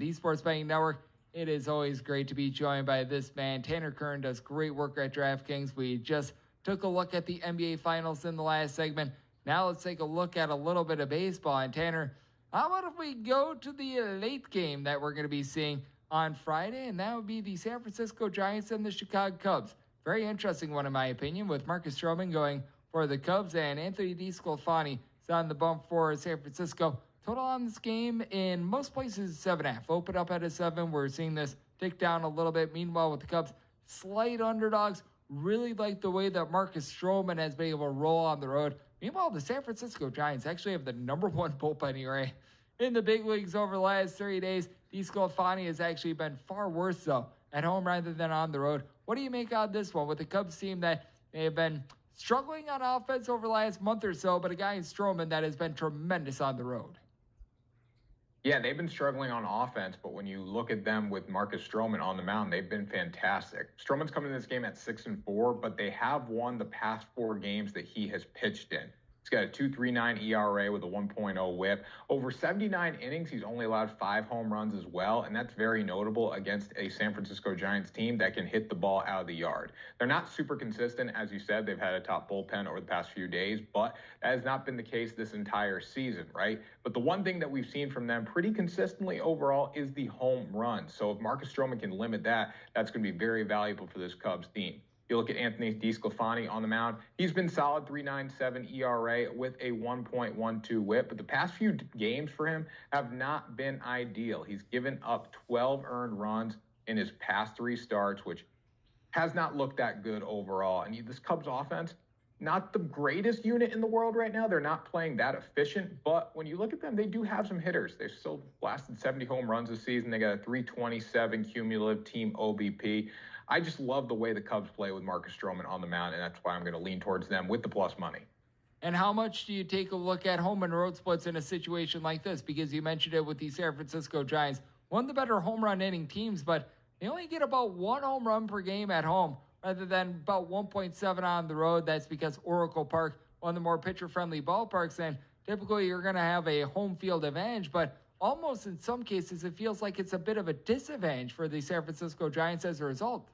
the Sports Betting Network. It is always great to be joined by this man. Tanner Kern does great work at DraftKings. We just took a look at the NBA Finals in the last segment. Now let's take a look at a little bit of baseball. And Tanner, how about if we go to the late game that we're going to be seeing on Friday, and that would be the San Francisco Giants and the Chicago Cubs. Very interesting one, in my opinion, with Marcus Stroman going for the Cubs and Anthony DeSclafani is on the bump for San Francisco. Total on this game in most places 7.5. Open up at a 7. We're seeing this tick down a little bit. Meanwhile, with the Cubs, slight underdogs. Really like the way that Marcus Stroman has been able to roll on the road. Meanwhile, the San Francisco Giants actually have the #1 bullpen ERA in the big leagues over the last 30 days. DeSclafani has actually been far worse, though, at home rather than on the road. What do you make out of this one with the Cubs team that they have been struggling on offense over the last month or so, but a guy in Stroman that has been tremendous on the road? Yeah, they've been struggling on offense, but when you look at them with Marcus Stroman on the mound, they've been fantastic. Stroman's coming in this game at 6-4, but they have won the past 4 games that he has pitched in. He's got a 2.39 ERA with a 1.0 whip. Over 79 innings, he's only allowed 5 home runs as well, and that's very notable against a San Francisco Giants team that can hit the ball out of the yard. They're not super consistent. As you said, they've had a top bullpen over the past few days, but that has not been the case this entire season, right? But the one thing that we've seen from them pretty consistently overall is the home run. So if Marcus Stroman can limit that, that's going to be very valuable for this Cubs team. You look at Anthony DeSclafani on the mound. He's been solid, 3.97 ERA with a 1.12 whip, but the past few games for him have not been ideal. He's given up 12 earned runs in his past 3 starts, which has not looked that good overall. And this Cubs offense, not the greatest unit in the world right now. They're not playing that efficient, but when you look at them, they do have some hitters. They've still blasted 70 home runs this season. They got a 327 cumulative team OBP. I just love the way the Cubs play with Marcus Stroman on the mound, and that's why I'm going to lean towards them with the plus money. And how much do you take a look at home and road splits in a situation like this? Because you mentioned it with the San Francisco Giants, one of the better home run hitting teams, but they only get about 1 home run per game at home rather than about 1.7 on the road. That's because Oracle Park, one of the more pitcher-friendly ballparks, and typically you're going to have a home field advantage, but almost in some cases it feels like it's a bit of a disadvantage for the San Francisco Giants as a result.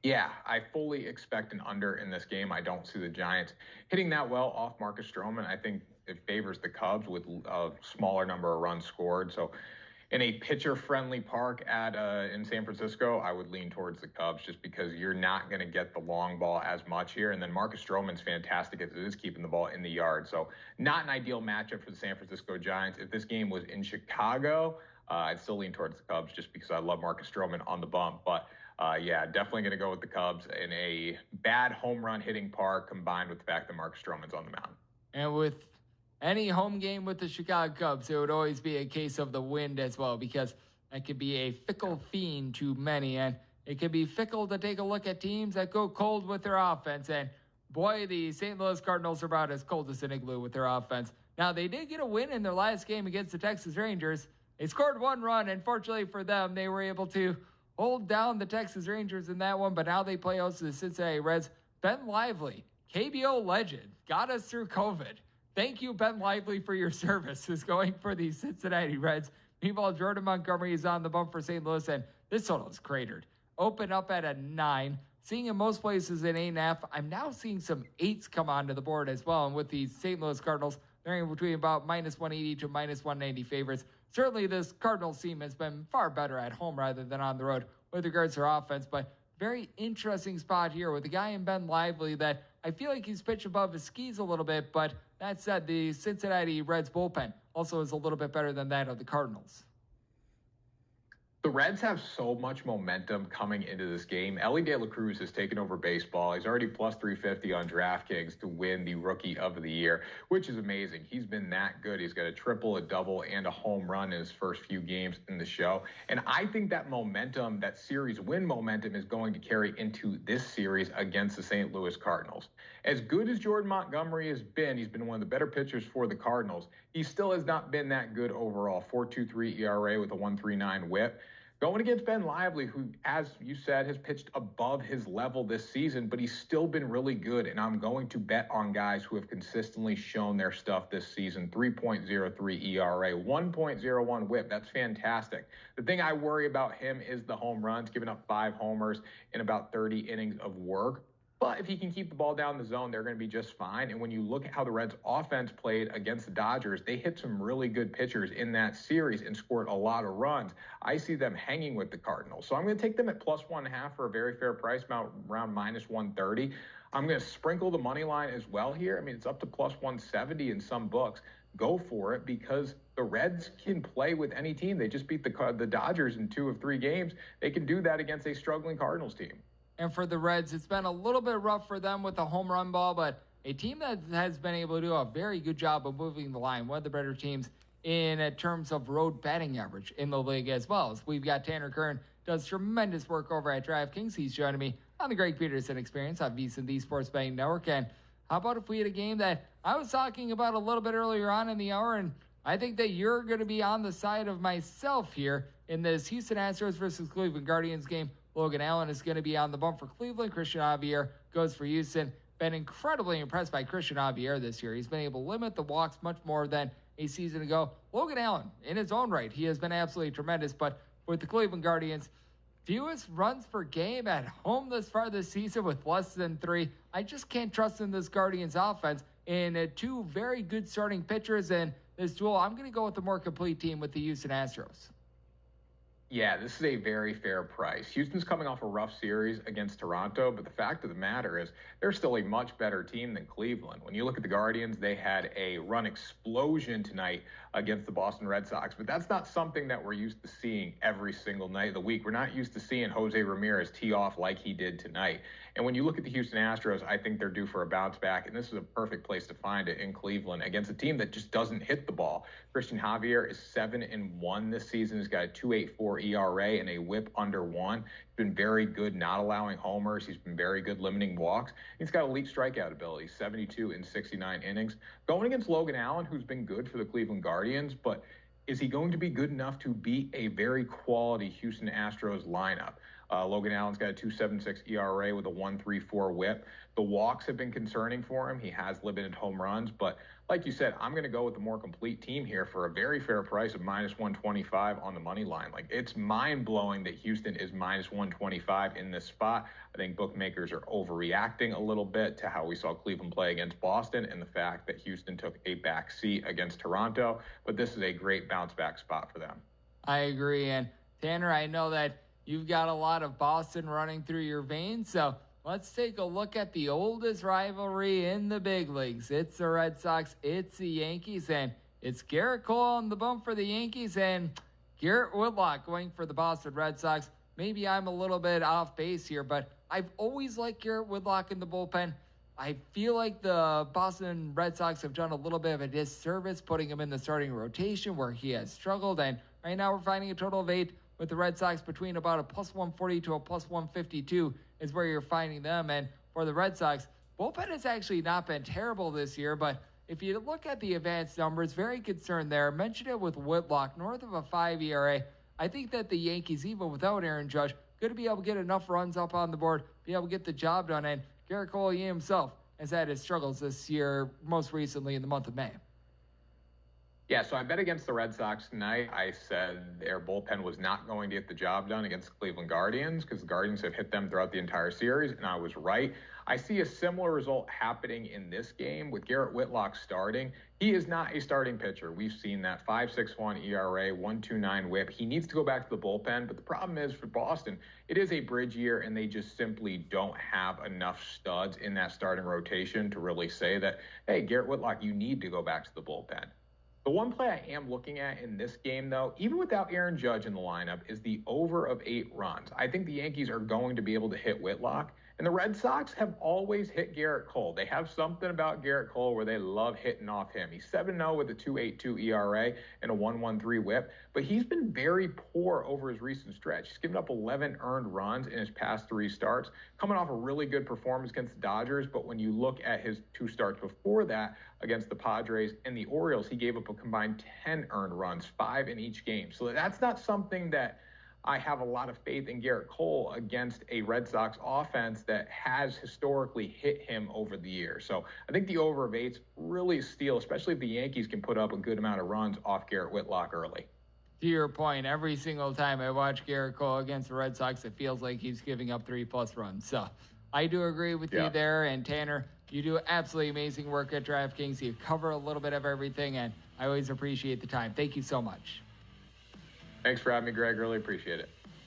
Yeah, I fully expect an under in this game. I don't see the Giants hitting that well off Marcus Stroman. I think it favors the Cubs with a smaller number of runs scored. So in a pitcher-friendly park in San Francisco, I would lean towards the Cubs just because you're not going to get the long ball as much here. And then Marcus Stroman's fantastic as it is keeping the ball in the yard. So not an ideal matchup for the San Francisco Giants. If this game was in Chicago, I'd still lean towards the Cubs just because I love Marcus Stroman on the bump. But yeah, definitely going to go with the Cubs in a bad home run hitting park combined with the fact that Marcus Stroman's on the mound. And with any home game with the Chicago Cubs, it would always be a case of the wind as well, because that could be a fickle fiend to many. And it could be fickle to take a look at teams that go cold with their offense. And boy, the St. Louis Cardinals are about as cold as an igloo with their offense. Now, they did get a win in their last game against the Texas Rangers. They scored 1 run, and fortunately for them, they were able to hold down the Texas Rangers in that one, but now they play host to the Cincinnati Reds. Ben Lively, KBO legend, got us through COVID. Thank you, Ben Lively, for your service, is going for the Cincinnati Reds. Meanwhile, Jordan Montgomery is on the bump for St. Louis, and this total is cratered. Open up at a 9. Seeing in most places an 8.5. I'm now seeing some 8s come onto the board as well, and with the St. Louis Cardinals, they're in between about -180 to -190 favorites. Certainly, this Cardinals team has been far better at home rather than on the road with regards to their offense, but very interesting spot here with a guy in Ben Lively that I feel like he's pitched above his skis a little bit, but that said, the Cincinnati Reds bullpen also is a little bit better than that of the Cardinals. The Reds have so much momentum coming into this game. Elly De La Cruz has taken over baseball. He's already plus 350 on DraftKings to win the Rookie of the Year, which is amazing. He's been that good. He's got a triple, a double, and a home run in his first few games in the show. And I think that momentum, that series win momentum, is going to carry into this series against the St. Louis Cardinals. As good as Jordan Montgomery has been, he's been one of the better pitchers for the Cardinals. He still has not been that good overall. 4.23 ERA with a 1.39 whip. Going against Ben Lively, who, as you said, has pitched above his level this season, but he's still been really good. And I'm going to bet on guys who have consistently shown their stuff this season. 3.03 ERA, 1.01 whip. That's fantastic. The thing I worry about him is the home runs, giving up 5 homers in about 30 innings of work. But if he can keep the ball down the zone, they're going to be just fine. And when you look at how the Reds offense played against the Dodgers, they hit some really good pitchers in that series and scored a lot of runs. I see them hanging with the Cardinals. So I'm going to take them at plus 1.5 for a very fair price, about around minus 130. I'm going to sprinkle the money line as well here. I mean, it's up to plus 170 in some books. Go for it because the Reds can play with any team. They just beat the Dodgers in 2 of 3 games. They can do that against a struggling Cardinals team. And for the Reds, it's been a little bit rough for them with the home run ball, but a team that has been able to do a very good job of moving the line. One of the better teams in terms of road batting average in the league as well. As we've got Tanner Kern, does tremendous work over at DraftKings. He's joining me on the Greg Peterson Experience on VSiN, the Sports Betting Network. And how about if we had a game that I was talking about a little bit earlier on in the hour, and I think that you're going to be on the side of myself here in this Houston Astros versus Cleveland Guardians game. Logan Allen is going to be on the bump for Cleveland. Christian Javier goes for Houston. Been incredibly impressed by Christian Javier this year. He's been able to limit the walks much more than a season ago. Logan Allen, in his own right, he has been absolutely tremendous. But with the Cleveland Guardians, fewest runs per game at home thus far this season with less than 3. I just can't trust in this Guardians offense. And 2 very good starting pitchers in this duel, I'm going to go with the more complete team with the Houston Astros. Yeah, this is a very fair price. Houston's coming off a rough series against Toronto, but the fact of the matter is they're still a much better team than Cleveland. When you look at the Guardians, they had a run explosion tonight against the Boston Red Sox, but that's not something that we're used to seeing every single night of the week. We're not used to seeing Jose Ramirez tee off like he did tonight. And when you look at the Houston Astros, I think they're due for a bounce back, and this is a perfect place to find it in Cleveland against a team that just doesn't hit the ball. Christian Javier is 7-1 this season. He's got a 2.84 ERA and a whip under 1. He's been very good not allowing homers. He's been very good limiting walks. He's got elite strikeout ability, 72 in 69 innings. Going against Logan Allen, who's been good for the Cleveland Guardians, but is he going to be good enough to beat a very quality Houston Astros lineup? Logan Allen's got a 2.76 ERA with a 1.34 whip. The walks have been concerning for him. He has limited home runs, but like you said, I'm going to go with the more complete team here for a very fair price of minus 125 on the money line. Like, it's mind-blowing that Houston is minus 125 in this spot. I think bookmakers are overreacting a little bit to how we saw Cleveland play against Boston and the fact that Houston took a back seat against Toronto, but this is a great bounce-back spot for them. I agree, and Tanner, I know that you've got a lot of Boston running through your veins, so let's take a look at the oldest rivalry in the big leagues. It's the Red Sox, it's the Yankees, and it's Garrett Cole on the bump for the Yankees and Garrett Whitlock going for the Boston Red Sox. Maybe I'm a little bit off base here, but I've always liked Garrett Whitlock in the bullpen. I feel like the Boston Red Sox have done a little bit of a disservice putting him in the starting rotation where he has struggled, and right now we're finding a total of 8 with the Red Sox between about a plus 140 to a plus 152 is where you're finding them. And for the Red Sox, bullpen has actually not been terrible this year, but if you look at the advanced numbers, very concerned there. Mentioned it with Whitlock, north of a 5 ERA. I think that the Yankees, even without Aaron Judge, going to be able to get enough runs up on the board, be able to get the job done. And Garrett Cole himself has had his struggles this year, most recently in the month of May. Yeah, so I bet against the Red Sox tonight. I said their bullpen was not going to get the job done against the Cleveland Guardians because the Guardians have hit them throughout the entire series, and I was right. I see a similar result happening in this game with Garrett Whitlock starting. He is not a starting pitcher. We've seen that 5.61 ERA, 1.29 whip. He needs to go back to the bullpen, but the problem is for Boston, it is a bridge year, and they just simply don't have enough studs in that starting rotation to really say that, hey, Garrett Whitlock, you need to go back to the bullpen. The one play I am looking at in this game, though, even without Aaron Judge in the lineup, is the over of 8 runs. I think the Yankees are going to be able to hit Whitlock. And the Red Sox have always hit Garrett Cole. They have something about Garrett Cole where they love hitting off him. He's 7-0 with a 2.82 ERA and a 1.13 whip, but he's been very poor over his recent stretch. He's given up 11 earned runs in his past 3 starts, coming off a really good performance against the Dodgers. But when you look at his 2 starts before that against the Padres and the Orioles, he gave up a combined 10 earned runs, 5 in each game. So that's not something that I have a lot of faith in Garrett Cole against a Red Sox offense that has historically hit him over the years. So I think the over of 8's really steal, especially if the Yankees can put up a good amount of runs off Garrett Whitlock early. To your point, every single time I watch Garrett Cole against the Red Sox, it feels like he's giving up 3+ runs. So I do agree with you there. And Tanner, you do absolutely amazing work at DraftKings. You cover a little bit of everything, and I always appreciate the time. Thank you so much. Thanks for having me, Greg. Really appreciate it.